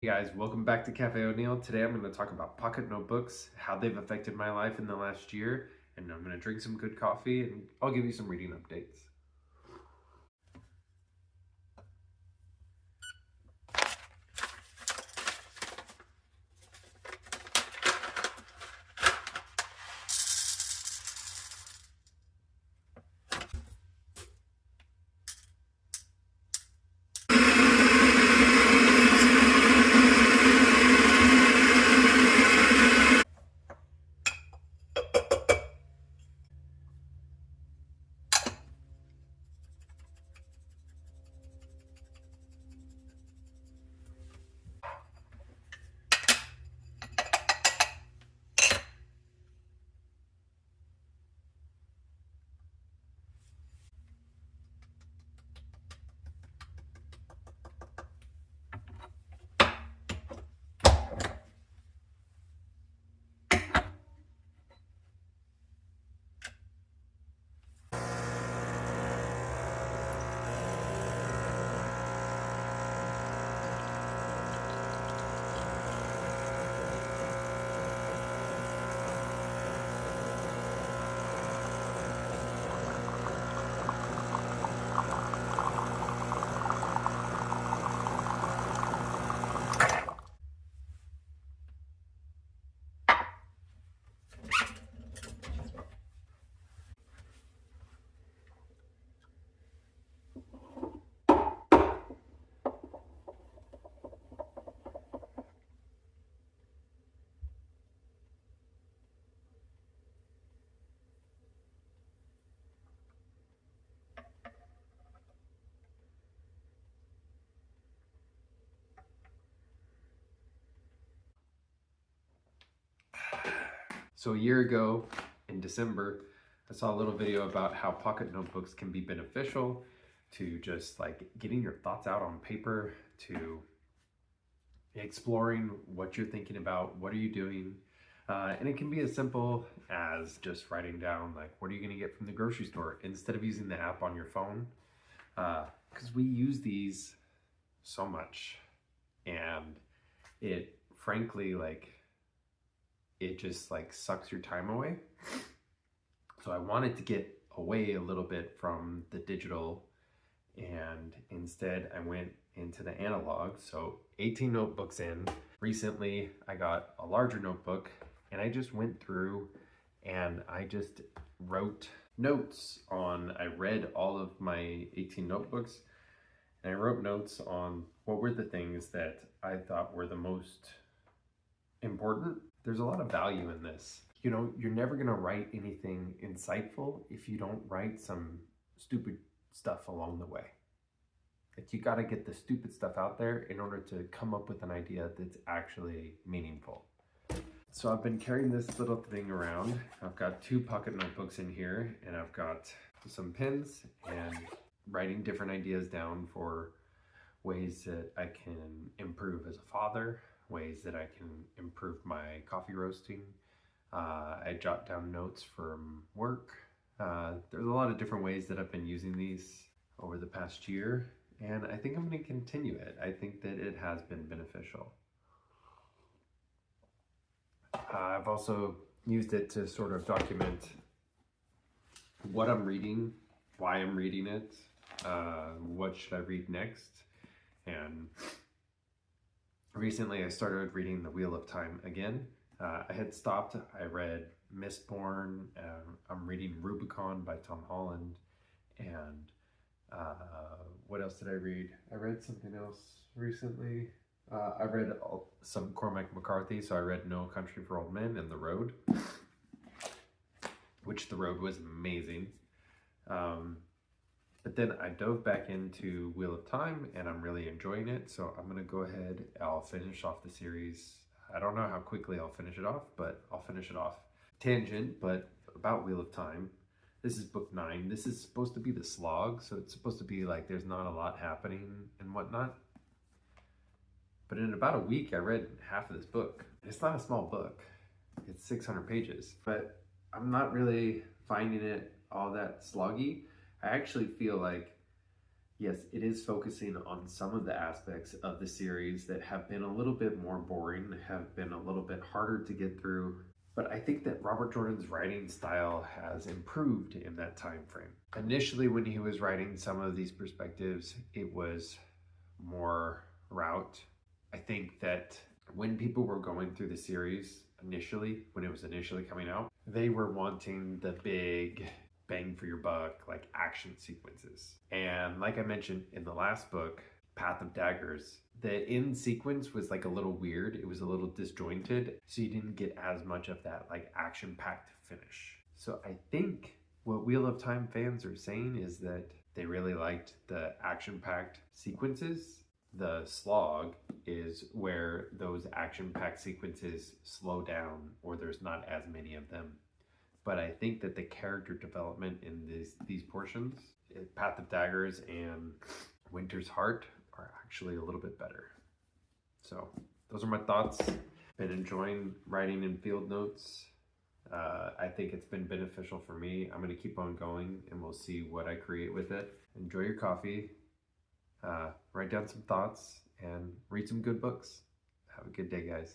Hey guys, welcome back to Cafe O'Neill. Today I'm going to talk about pocket notebooks, how they've affected my life in the last year, and I'm going to drink some good coffee and I'll give you some reading updates. So a year ago in December, I saw a little video about how pocket notebooks can be beneficial to just like getting your thoughts out on paper, to exploring what you're thinking about, what are you doing, and it can be as simple as just writing down like what are you going to get from the grocery store instead of using the app on your phone, because we use these so much and it frankly it just like sucks your time away. So I wanted to get away a little bit from the digital, and instead I went into the analog. So 18 notebooks in. Recently I got a larger notebook and I just went through and I just wrote notes on, I read all of my 18 notebooks and I wrote notes on what were the things that I thought were the most important. There's a lot of value in this. You know, you're never gonna write anything insightful if you don't write some stupid stuff along the way. Like, you gotta get the stupid stuff out there in order to come up with an idea that's actually meaningful. So I've been carrying this little thing around. I've got 2 pocket notebooks in here and I've got some pens and writing different ideas down for ways that I can improve as a father, ways that I can improve my coffee roasting. I jot down notes from work. There's a lot of different ways that I've been using these over the past year, and I think I'm going to continue it. I think that it has been beneficial. I've also used it to sort of document what I'm reading, why I'm reading it, what should I read next. And recently I started reading The Wheel of Time again. I had stopped, I read Mistborn, I'm reading Rubicon by Tom Holland, and what else did I read? I read something else recently. I read some Cormac McCarthy, so I read No Country for Old Men and The Road, which The Road was amazing. But then I dove back into Wheel of Time and I'm really enjoying it. So I'm gonna go ahead, I'll finish off the series. I don't know how quickly I'll finish it off, but I'll finish it off. Tangent, but about Wheel of Time. This is book 9. This is supposed to be the slog, so it's supposed to be like there's not a lot happening and whatnot. But in about a week, I read half of this book. It's not a small book. It's 600 pages, but I'm not really finding it all that sloggy. I actually feel like Yes, it is focusing on some of the aspects of the series that have been a little bit more boring, have been a little bit harder to get through. But I think that Robert Jordan's writing style has improved in that time frame. Initially, when he was writing some of these perspectives, it was more route. I think that when people were going through the series initially, when it was initially coming out, they were wanting the big bang for your buck, like action sequences. And like I mentioned in the last book, Path of Daggers, the end sequence was like a little weird. It was a little disjointed, so you didn't get as much of that like action-packed finish. So I think what Wheel of Time fans are saying is that they really liked the action-packed sequences. The slog is where those action-packed sequences slow down or there's not as many of them. But I think that the character development in these portions, Path of Daggers and Winter's Heart, are actually a little bit better. So those are my thoughts. Been enjoying writing in field notes. I think it's been beneficial for me. I'm going to keep on going and we'll see what I create with it. Enjoy your coffee. Write down some thoughts and read some good books. Have a good day, guys.